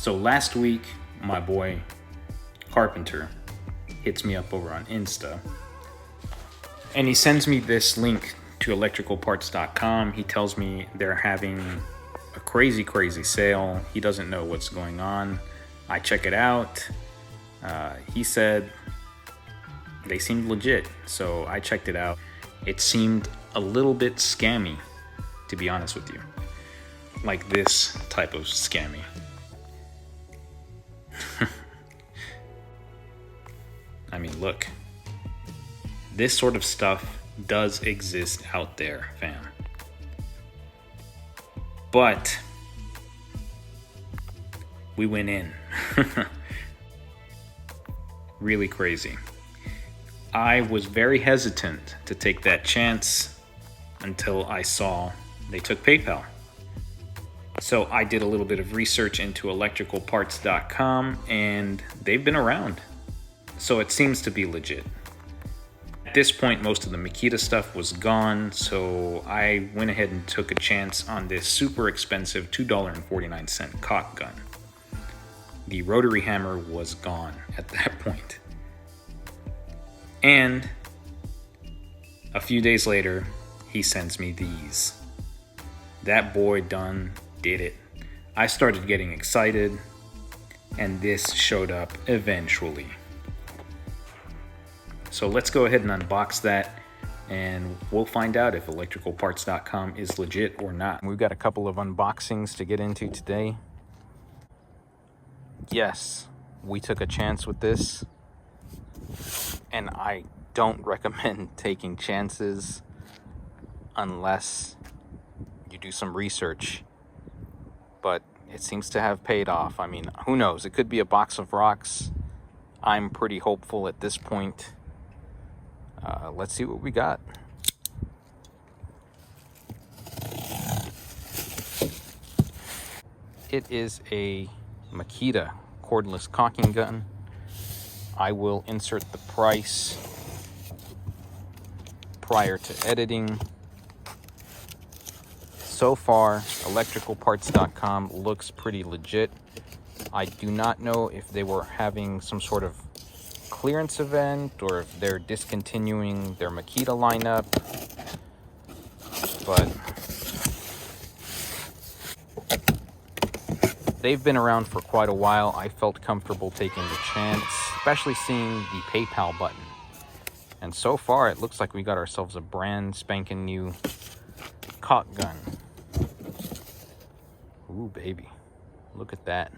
So last week, my boy Carpenter hits me up over on Insta, and he sends me this link to electricalparts.com. He tells me they're having a crazy sale. He doesn't know what's going on. I check it out. He said they seemed legit, so I checked it out. It seemed a little bit scammy, to be honest with you. Like this type of scammy. I mean, look. This sort of stuff does exist out there, fam. But we went in. Really crazy. I was very hesitant to take that chance until I saw they took PayPal. So I did a little bit of research into electricalparts.com, and they've been around. So it seems to be legit. At this point, most of the Makita stuff was gone, so I went ahead and took a chance on this super expensive $2.49 caulk gun. The rotary hammer was gone at that point. And a few days later, he sends me these. That boy done did it. I started getting excited, and this showed up eventually. So let's go ahead and unbox that, and we'll find out if electricalparts.com is legit or not. We've got a couple of unboxings to get into today. Yes, we took a chance with this, and I don't recommend taking chances unless you do some research. But it seems to have paid off. I mean, who knows? It could be a box of rocks. I'm pretty hopeful at this point. Let's see what we got. It is a Makita cordless caulking gun. I will insert the price prior to editing. So far, electricalparts.com looks pretty legit. I do not know if they were having some sort of clearance event or if they're discontinuing their Makita lineup, but they've been around for quite a while. I felt comfortable taking the chance, especially seeing the PayPal button. And so far, it looks like we got ourselves a brand spanking new caulk gun. Ooh, baby. Look at that.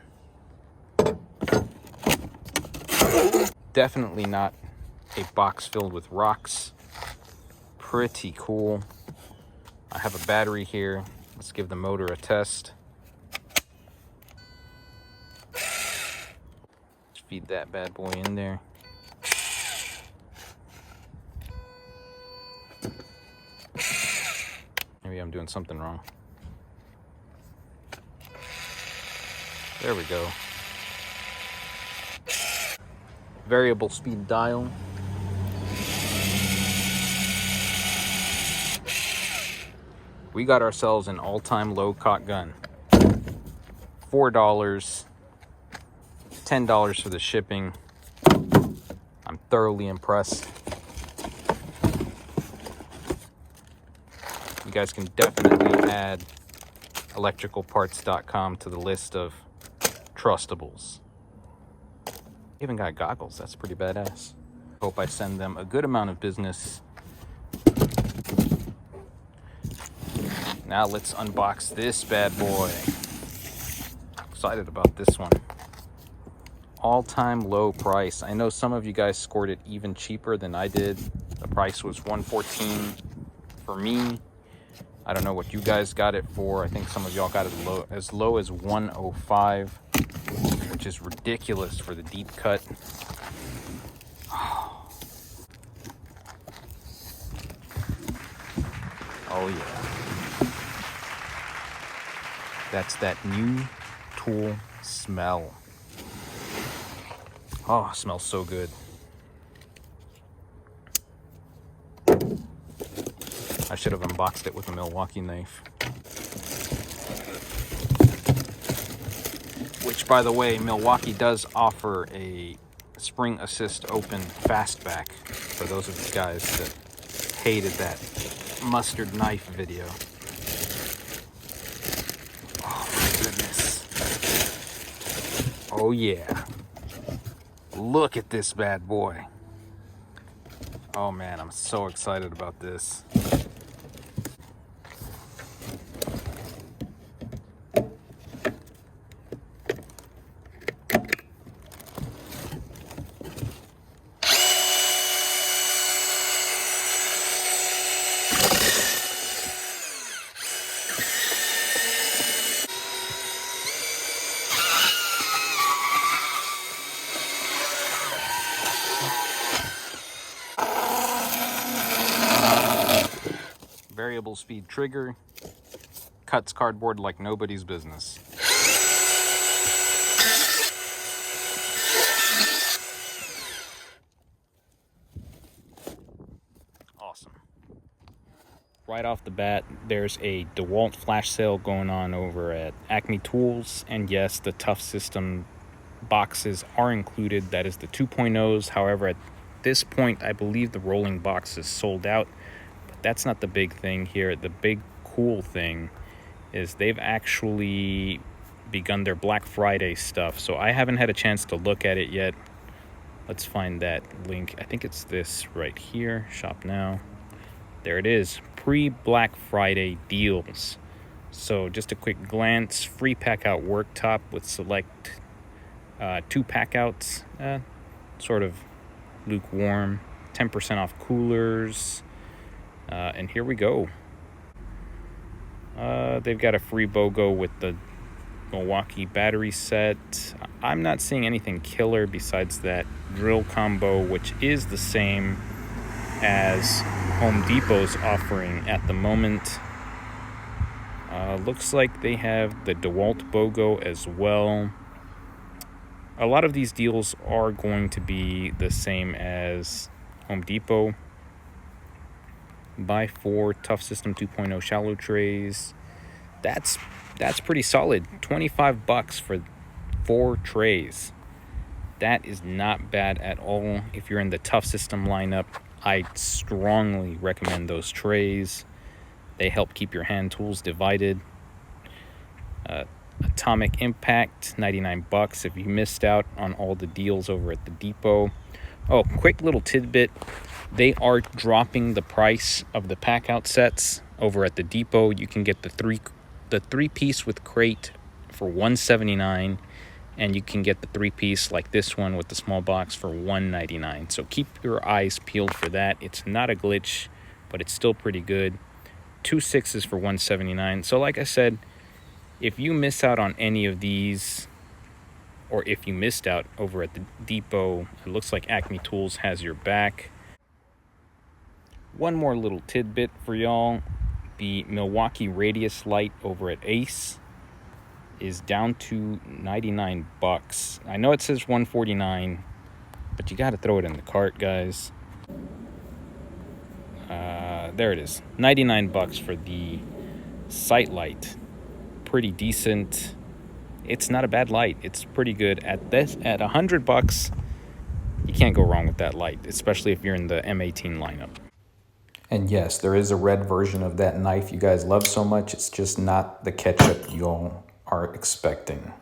Definitely not a box filled with rocks. Pretty cool. I have a battery here. Let's give the motor a test. Let's feed that bad boy in there. Maybe I'm doing something wrong. There we go. Variable speed dial. We got ourselves an all-time low caulk gun. $4, $10 for the shipping. I'm thoroughly impressed. You guys can definitely add electricalparts.com to the list of trustables. Even got goggles. That's pretty badass. Hope I send them a good amount of business. Now let's unbox this bad boy. Excited about this one. All-time low price. I know some of you guys scored it even cheaper than I did. The price was $114 for me. I don't know what you guys got it for. I think some of y'all got it as low as $105, which is ridiculous for the deep cut. Oh yeah. That's that new tool smell. Oh, it smells so good. I should have unboxed it with a Milwaukee knife, which Which, by the way, Milwaukee does offer a spring assist open fastback for those of you guys that hated that mustard knife video. Oh my goodness. Oh yeah. Look at this bad boy. Oh man, I'm so excited about this. Variable speed trigger, cuts cardboard like nobody's business. Awesome. Right off the bat, there's a DeWalt flash sale going on over at Acme Tools, and yes, the Tough System boxes are included. That is the 2.0s. However, at this point, I believe the rolling box is sold out. That's not the big thing here. The big cool thing is they've actually begun their Black Friday stuff. So I haven't had a chance to look at it yet. Let's find that link. I think it's this right here. Shop now. There it is. Pre-Black Friday deals. So just a quick glance. Free pack out worktop with select 2 pack outs. Sort of lukewarm. 10% off coolers. And here we go. They've got a free BOGO with the Milwaukee battery set. I'm not seeing anything killer besides that drill combo, which is the same as Home Depot's offering at the moment. Looks like they have the DeWalt BOGO as well. A lot of these deals are going to be the same as Home Depot. Buy 4 Tough System 2.0 shallow trays. That's pretty solid. $25 for 4 trays. That is not bad at all. If you're in the Tough System lineup, I strongly recommend those trays. They help keep your hand tools divided. Atomic Impact, $99 if you missed out on all the deals over at the Depot. Oh, quick little tidbit. They are dropping the price of the pack out sets over at the Depot. You can get the three piece with crate for $179, and you can get the 3-piece like this one with the small box for $199. So keep your eyes peeled for that. It's not a glitch, but it's still pretty good. 2 6s for $179. So like I said, if you miss out on any of these, or if you missed out over at the Depot, it looks like Acme Tools has your back. One more little tidbit for y'all. The Milwaukee Radius light over at Ace is down to $99. I know it says $149, but you got to throw it in the cart, guys. There it is. $99 for the sight light. Pretty decent. It's not a bad light. It's pretty good. At $100, you can't go wrong with that light, especially if you're in the M18 lineup. And yes, there is a red version of that knife you guys love so much. It's just not the ketchup y'all are expecting.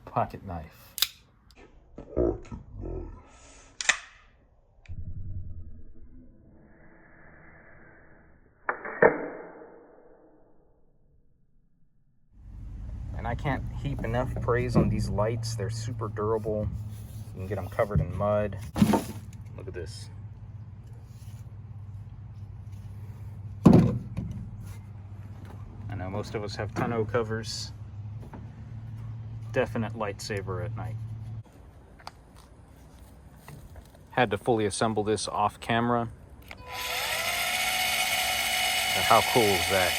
Pocket knife. And I can't heap enough praise on these lights. They're super durable. You can get them covered in mud. Look at this. I know most of us have tonneau covers. Definite lightsaber at night. Had to fully assemble this off camera. How cool is that?